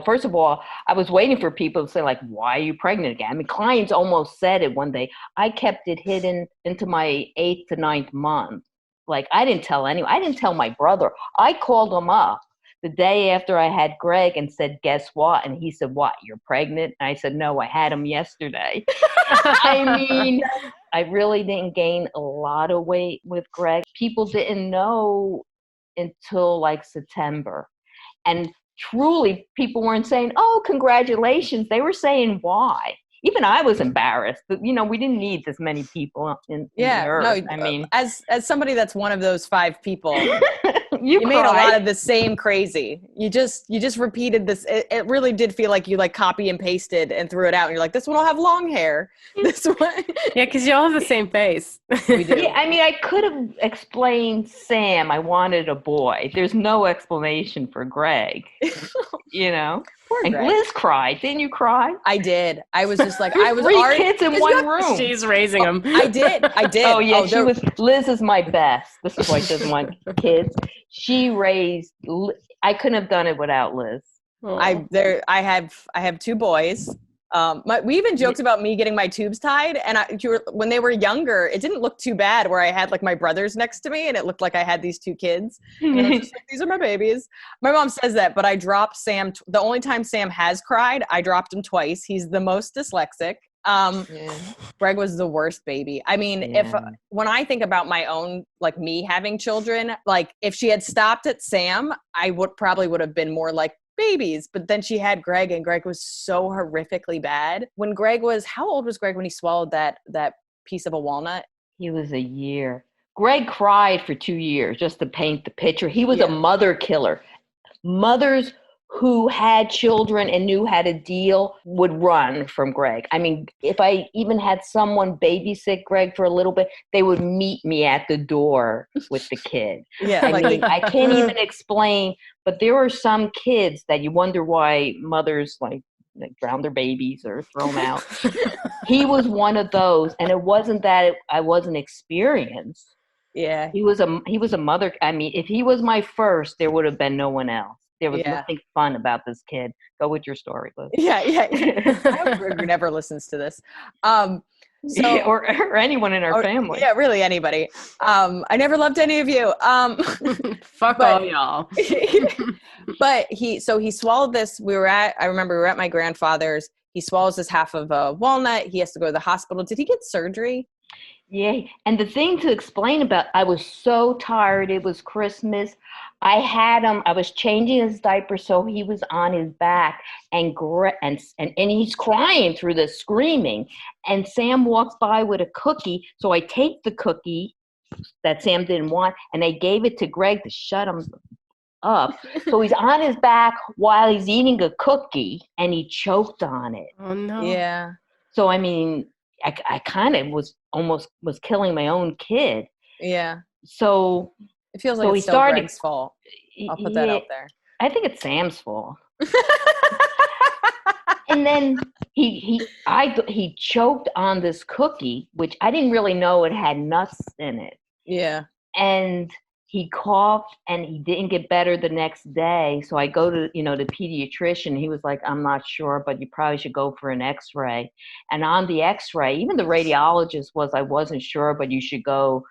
First of all, I was waiting for people to say, like, why are you pregnant again? I mean, clients almost said it one day. I kept it hidden into my 8th to 9th month. Like, I didn't tell anyone. I didn't tell my brother. I called him up the day after I had Greg and said, guess what? And he said, what, you're pregnant? And I said, no, I had him yesterday. I mean, I really didn't gain a lot of weight with Greg. People didn't know until like September. And truly, people weren't saying, oh, congratulations. They were saying, why? Even I was embarrassed. But, we didn't need this many people in the earth. No, I mean, as somebody that's one of those 5 people, you made a lot of the same crazy. You just repeated this. It really did feel like you like copy and pasted and threw it out. And you're like, this one will have long hair. This one. Yeah, because you all have the same face. We do. Yeah, I mean, I could have explained Sam, I wanted a boy. There's no explanation for Greg. Poor and Greg. Liz cried. Didn't you cry? I did. I was just like, I was 3 already kids in one room. She's raising them. I did. Oh yeah, Liz is my best. This is why she doesn't want kids. She raised. I couldn't have done it without Liz. Oh. I have two boys. We even joked about me getting my tubes tied, and when they were younger, it didn't look too bad. Where I had like my brothers next to me, and it looked like I had these two kids. And I was just like, these are my babies. My mom says that, but I dropped Sam. The only time Sam has cried, I dropped him twice. He's the most dyslexic. Greg was the worst baby. I mean, when I think about my own, like me having children, like if she had stopped at Sam, I would have been more like babies. But then she had Greg, and Greg was so horrifically bad. How old was Greg when he swallowed that piece of a walnut? He was a year. Greg cried for 2 years, just to paint the picture. He was a mother killer. Mothers who had children and knew how to deal would run from Greg. I mean, if I even had someone babysit Greg for a little bit, they would meet me at the door with the kid. I mean, I can't even explain, but there are some kids that you wonder why mothers like drown their babies or throw them out. He was one of those, and it wasn't that I wasn't experienced. Yeah. He was a mother. I mean, if he was my first, there would have been no one else. There was nothing fun about this kid. Go with your story, Liz. Yeah. I hope Greg never listens to this. Or anyone in our family. Yeah, really anybody. I never loved any of you. Fuck all y'all. But he swallowed this. I remember we were at my grandfather's. He swallows this half of a walnut. He has to go to the hospital. Did he get surgery? Yeah. And the thing to explain about, I was so tired. It was Christmas. I had him, I was changing his diaper, so he was on his back and he's crying through the screaming. And Sam walks by with a cookie. So I take the cookie that Sam didn't want, and I gave it to Greg to shut him up. So he's on his back while he's eating a cookie, and he choked on it. Oh no. Yeah. So, I mean, I kind of was killing my own kid. Yeah. So it feels like it's still Greg's fault. I'll put that out there. I think it's Sam's fault. And then he choked on this cookie, which I didn't really know it had nuts in it. Yeah. And he coughed, and he didn't get better the next day. So I go to, the pediatrician. He was like, I'm not sure, but you probably should go for an x-ray. And on the x-ray, even the radiologist I wasn't sure, but you should go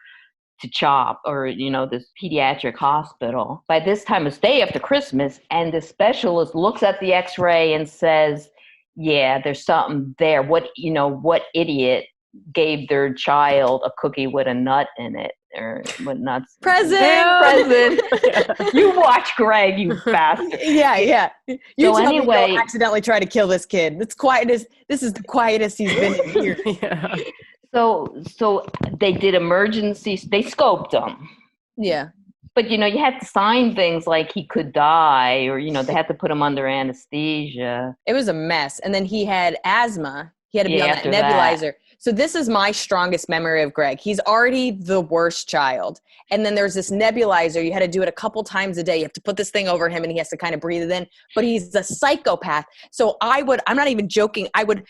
to CHOP or, this pediatric hospital. By this time, it's day after Christmas, and the specialist looks at the x-ray and says, yeah, there's something there. What idiot gave their child a cookie with a nut in it? Or what nuts? Present. You watch Greg, you bastard. Yeah. You so anyway, don't accidentally try to kill this kid. This is the quietest he's been in years. Yeah. So they did emergencies. They scoped him. Yeah. But, you had to sign things like he could die, or, they had to put him under anesthesia. It was a mess. And then he had asthma. He had to be on that nebulizer. So this is my strongest memory of Greg. He's already the worst child. And then there's this nebulizer. You had to do it a couple times a day. You have to put this thing over him, and he has to kind of breathe it in. But he's a psychopath. So I'm not even joking, I would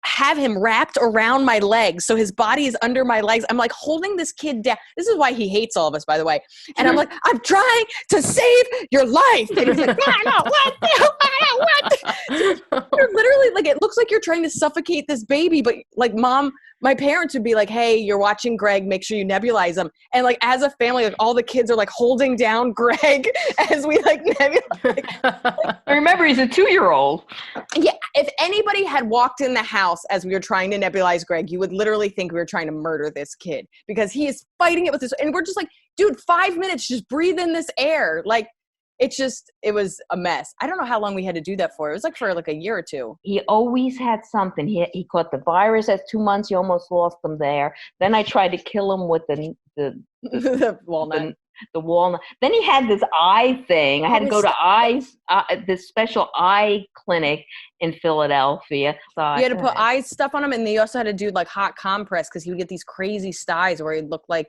have him wrapped around my legs. So his body is under my legs. I'm like holding this kid down. This is why he hates all of us, by the way. And I'm like, I'm trying to save your life. And he's like, what? You're literally like, it looks like you're trying to suffocate this baby. But like my parents would be like, hey, you're watching Greg, make sure you nebulize him. And like, as a family, like all the kids are like holding down Greg as we like nebulize. Remember, he's a 2-year-old. Yeah. If anybody had walked in the house as we were trying to nebulize Greg, you would literally think we were trying to murder this kid, because he is fighting it with this. And we're just like, dude, 5 minutes, just breathe in this air. Like, it was a mess. I don't know how long we had to do that for. It was like for like a year or two. He always had something. He caught the virus at 2 months. You almost lost him there. Then I tried to kill him with the walnut. The walnut. Then he had this eye thing. I had to go to this special eye clinic in Philadelphia. So you had to put eye stuff on him, and they also had to do like hot compress, because he would get these crazy styes where he'd look like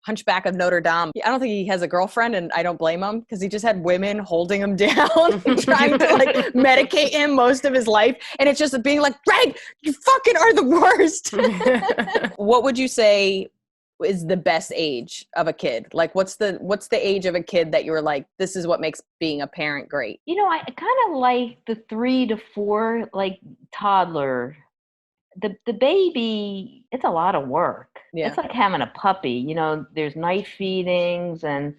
Hunchback of Notre Dame. I don't think he has a girlfriend, and I don't blame him, because he just had women holding him down, trying to like medicate him most of his life. And it's just being like, Greg, you fucking are the worst. What would you say is the best age of a kid? Like, what's the age of a kid that you were like, this is what makes being a parent great? You know, I kind of like the 3 to 4, like toddler. The baby, it's a lot of work. Yeah. It's like having a puppy. You know, there's night feedings, and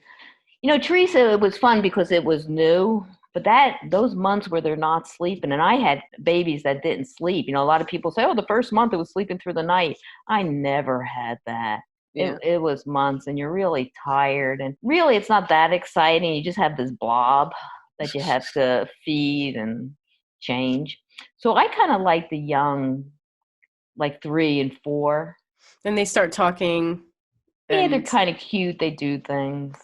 you know, Theresa, it was fun because it was new. But those months where they're not sleeping, and I had babies that didn't sleep. You know, a lot of people say, "Oh, the first month it was sleeping through the night." I never had that. Yeah. It was months, and you're really tired, and really it's not that exciting. You just have this blob that you have to feed and change. So I kind of like the young, like 3 and 4. And they start talking. Yeah, they're kind of cute. They do things.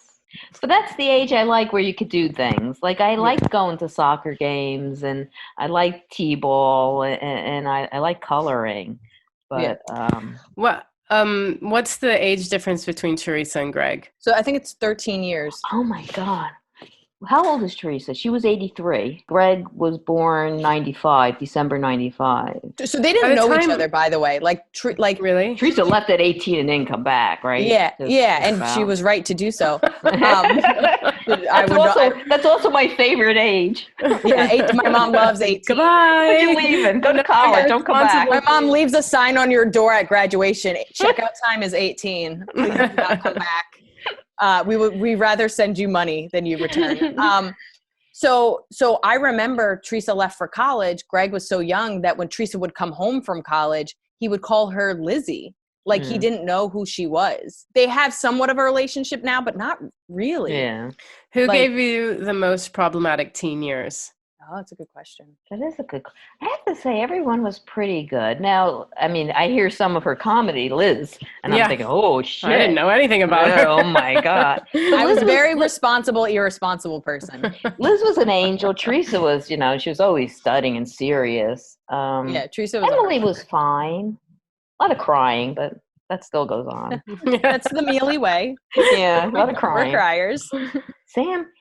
But that's the age I like where you could do things. Like I like going to soccer games, and I like t-ball, and I like coloring. But what's the age difference between Theresa and Greg? So I think it's 13 years. Oh my God. How old is Theresa? She was 83. Greg was born 95, December 95. So they didn't know each other, by the way. Like Really? Theresa left at 18 and didn't come back, right? Yeah, and she was right to do so. That's also my favorite age. Yeah, my mom loves 18. Goodbye. You're leaving. Go to college. Don't come back. My mom leaves a sign on your door at graduation. Checkout time is 18. Please do not come back. We'd rather send you money than you return. So I remember Theresa left for college. Greg was so young that when Theresa would come home from college, he would call her Lizzie. Like he didn't know who she was. They have somewhat of a relationship now, but not really. Yeah. Who gave you the most problematic teen years? Oh, that's a good question. That is a good. I have to say, everyone was pretty good. Now, I mean, I hear some of her comedy, Liz, and I'm thinking, oh shit, I didn't know anything about her. Oh my God, I was a very responsible, irresponsible person. Liz was an angel. Theresa was, you know, she was always studying and serious. Theresa was. Emily was fine. A lot of crying, but that still goes on. That's the Mealy way. Yeah, a lot of crying. We're criers. Sam.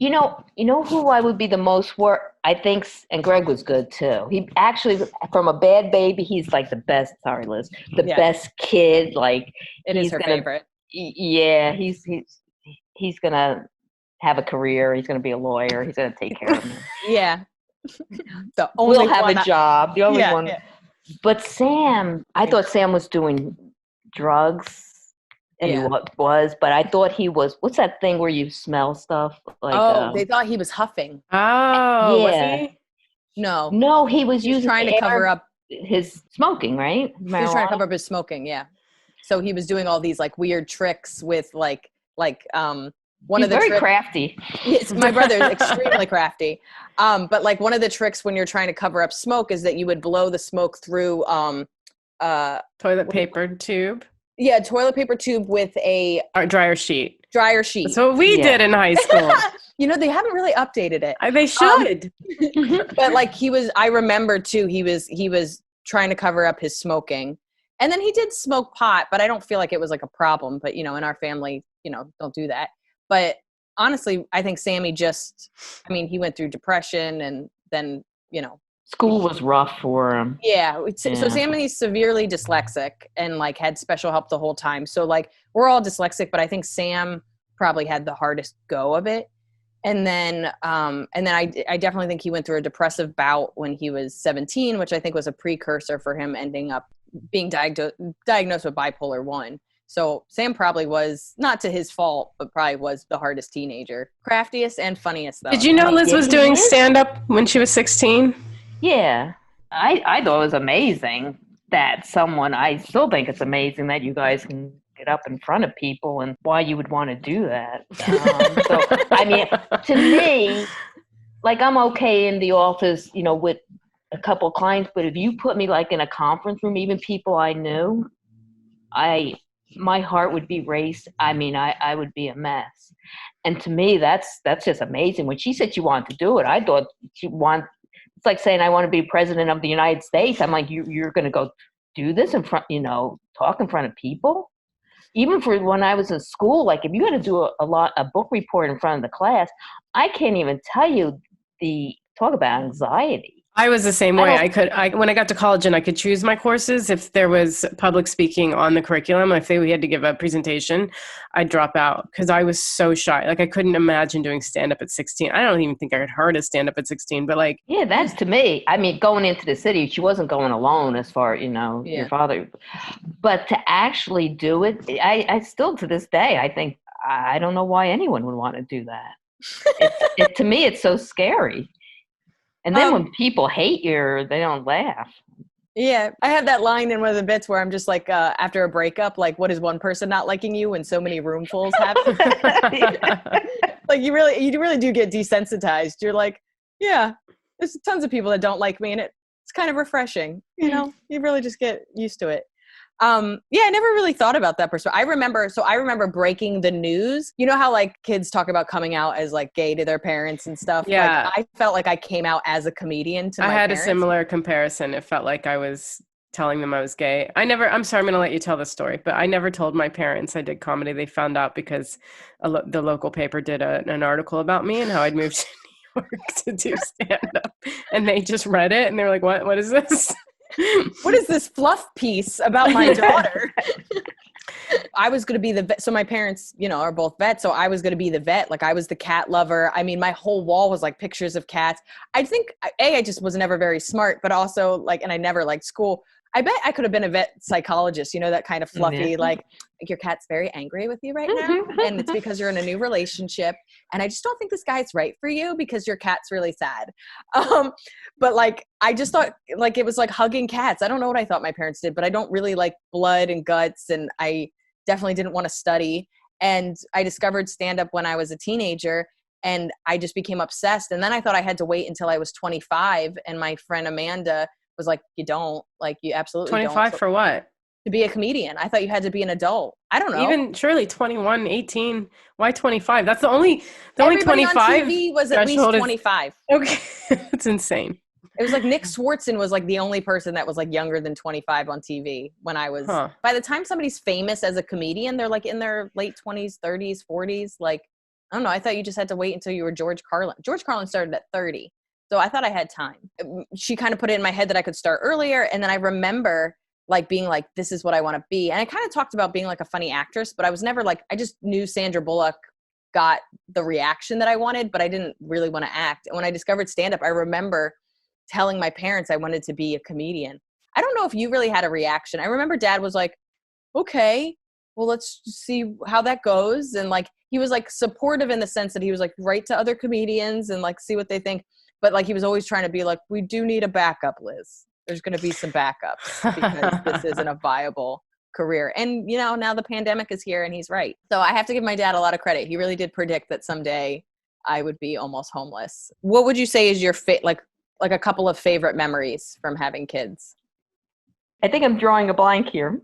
You know who I would be the most for? I think, and Greg was good too. He actually, from a bad baby, he's like the best. Sorry, Liz, best kid. Like it is her favorite. Yeah, he's gonna have a career. He's gonna be a lawyer. He's gonna take care of me. Yeah, the only we'll have a job. The only one. Yeah. But Sam, I thought Sam was doing drugs. And he was, but I thought he was. What's that thing where you smell stuff? Like, they thought he was huffing. Oh, yeah. Was he? No, he was trying to cover up his smoking, right? He was trying to cover up his smoking, yeah. So he was doing all these like weird tricks with one He's of the very crafty. Yes, my brother is extremely crafty. But like one of the tricks when you're trying to cover up smoke is that you would blow the smoke through toilet paper tube. Yeah, toilet paper tube with a dryer sheet. That's what we did in high school. You know, they haven't really updated it. They should. But like I remember too, he was trying to cover up his smoking. And then he did smoke pot, but I don't feel like it was like a problem. But, you know, in our family, you know, don't do that. But honestly, I think Sammy he went through depression and then, you know, school was rough for him. Yeah. So Sammy's severely dyslexic and like had special help the whole time. So like we're all dyslexic, but I think Sam probably had the hardest go of it. And then I definitely think he went through a depressive bout when he was 17, which I think was a precursor for him ending up being diagnosed with bipolar 1. So Sam probably was, not to his fault, but probably was the hardest teenager. Craftiest and funniest though. Did you know Liz was doing stand-up when she was 16? Yeah, I thought it was amazing that I still think it's amazing that you guys can get up in front of people and why you would want to do that. So, I mean, to me, like I'm okay in the office, you know, with a couple of clients, but if you put me like in a conference room, even people I knew, my heart would be raced. I mean, I would be a mess. And to me, that's just amazing. When she said she wanted to do it, I thought it's like saying I want to be president of the United States. I'm like, you're going to go do this in front, you know, talk in front of people. Even for when I was in school, like if you got to do a book report in front of the class, I can't even tell you talk about anxiety. I was the same way. When I got to college and I could choose my courses, if there was public speaking on the curriculum, if we had to give a presentation, I'd drop out because I was so shy. Like I couldn't imagine doing stand up at 16. I don't even think I had heard of stand up at 16, but like, yeah, that's to me. I mean, going into the city, she wasn't going alone as far, your father, but to actually do it, I still to this day, I think, I don't know why anyone would want to do that. To me, it's so scary. And then when people hate you, they don't laugh. Yeah, I have that line in one of the bits where I'm just like, after a breakup, like, what is one person not liking you when so many roomfuls have? Like, you really do get desensitized. You're like, yeah, there's tons of people that don't like me, and it's kind of refreshing. You really just get used to it. Yeah, I never really thought about that perspective. I remember breaking the news. You know how like kids talk about coming out as like gay to their parents and stuff? Yeah. Like, I felt like I came out as a comedian to my parents. I had a similar comparison. It felt like I was telling them I was gay. I'm sorry, I'm going to let you tell the story, but I never told my parents I did comedy. They found out because the local paper did an article about me and how I'd moved to New York to do stand-up. And they just read it and they were like, what is this? What is this fluff piece about my daughter? I was going to be the vet. So my parents, are both vets. So I was going to be the vet. Like I was the cat lover. I mean, my whole wall was like pictures of cats. I think I just was never very smart, but also like, and I never liked school. I bet I could have been a vet psychologist, that kind of fluffy, like your cat's very angry with you right now. And it's because you're in a new relationship. And I just don't think this guy's right for you because your cat's really sad. But like, I just thought like, it was like hugging cats. I don't know what I thought my parents did, but I don't really like blood and guts. And I definitely didn't want to study. And I discovered stand-up when I was a teenager and I just became obsessed. And then I thought I had to wait until I was 25. And my friend Amanda was like, you absolutely 25 don't. For what? To be a comedian. I thought you had to be an adult. I don't know. Even surely 21, 18. Why 25? That's the only Everybody 25 on TV was at least 25. Okay. That's insane. It was like Nick Swartzen was like the only person that was like younger than 25 on TV when I was, by the time somebody's famous as a comedian, they're like in their late 20s, 30s, 40s. Like, I don't know. I thought you just had to wait until you were George Carlin. George Carlin started at 30. So I thought I had time. She kind of put it in my head that I could start earlier. And then I remember like being like, this is what I want to be. And I kind of talked about being like a funny actress, but I was never like, I just knew Sandra Bullock got the reaction that I wanted, but I didn't really want to act. And when I discovered stand-up, I remember telling my parents I wanted to be a comedian. I don't know if you really had a reaction. I remember Dad was like, okay, well, let's see how that goes. And like, he was like supportive in the sense that he was like, write to other comedians and like, see what they think. But like, he was always trying to be like, we do need a backup, Liz. There's going to be some backups because this isn't a viable career. And, now the pandemic is here and he's right. So I have to give my dad a lot of credit. He really did predict that someday I would be almost homeless. What would you say is your like a couple of favorite memories from having kids? I think I'm drawing a blank here.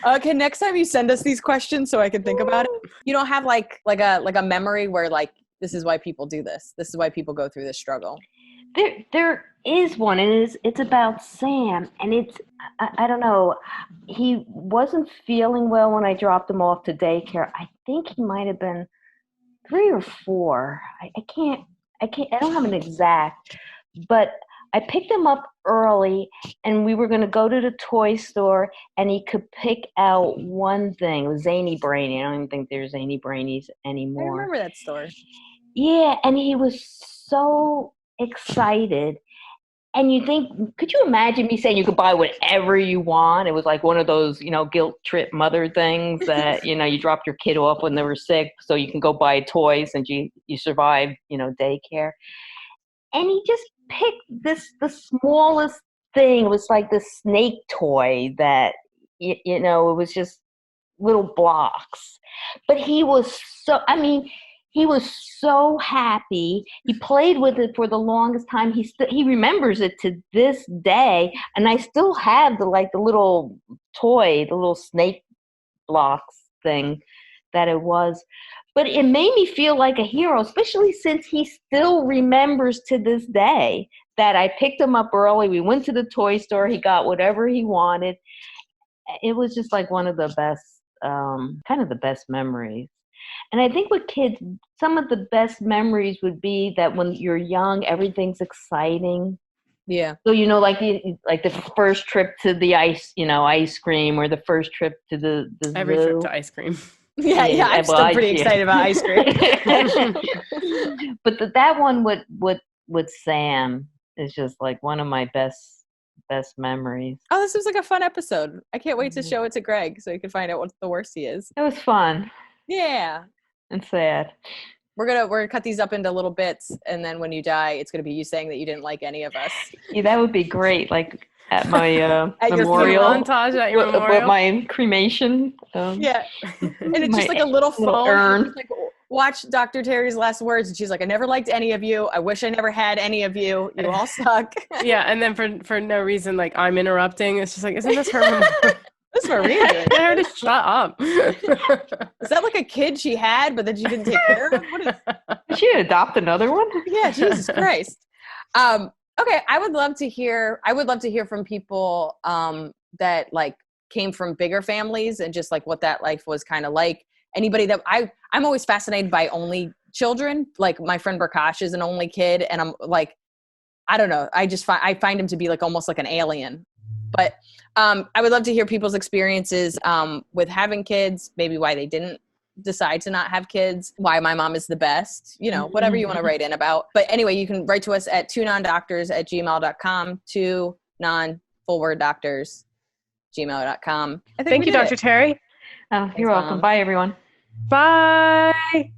Okay, next time you send us these questions so I can think about it. You don't have like a memory where like, this is why people do this. This is why people go through this struggle. There is one, and it's about Sam, and it's I don't know. He wasn't feeling well when I dropped him off to daycare. I think he might have been 3 or 4. I don't have an exact, but I picked him up early and we were going to go to the toy store and he could pick out one thing. It was Zany Brainy. I don't even think there's Zany Brainies anymore. I remember that store. Yeah, and he was so excited. And you think, could you imagine me saying you could buy whatever you want? It was like one of those, guilt trip mother things that, you dropped your kid off when they were sick so you can go buy toys and you survived, daycare. And he just picked the smallest thing. It was like the snake toy that, it was just little blocks. But he was so happy. He played with it for the longest time. He remembers it to this day. And I still have the little toy, the little snake blocks thing that it was. But it made me feel like a hero, especially since he still remembers to this day that I picked him up early. We went to the toy store. He got whatever he wanted. It was just like one of the best, kind of the best memories. And I think with kids, some of the best memories would be that when you're young, everything's exciting. Yeah. So, like the first trip to the ice cream, or the first trip to the Every zoo. trip to ice cream. Yeah, I'm still pretty excited about ice cream. But that one with Sam is just like one of my best memories. Oh, this was like a fun episode. I can't wait to show it to Greg so he can find out what the worst he is. It was fun Yeah. and sad. We're gonna cut these up into little bits, and then when you die, it's gonna be you saying that you didn't like any of us. Yeah, that would be great. Like at my At your memorial, montage at your memorial. my cremation. Yeah, and it's just like a little phone. urn. Just like, watch Dr. Terry's last words, and she's like, "I never liked any of you. I wish I never had any of you. You all suck." Yeah, and then for no reason, like I'm interrupting. It's just like, isn't this her memorial? That's Maria. Get her to shut up. Is that like a kid she had, but then she didn't take care of? What is? Did she adopt another one? Yeah, Jesus Christ. Okay, I would love to hear from people that like came from bigger families and just like what that life was kind of like. Anybody that I'm always fascinated by only children. Like my friend Prakash is an only kid, and I'm like, I don't know. I find him to be like almost like an alien. But I would love to hear people's experiences with having kids, maybe why they didn't decide to not have kids, why my mom is the best, whatever you want to write in about. But anyway, you can write to us at 2nondoctors@gmail.com, 2non-full-word-doctors@gmail.com. Thank you, Dr. Terry. Oh, you're welcome. Bye, everyone. Bye.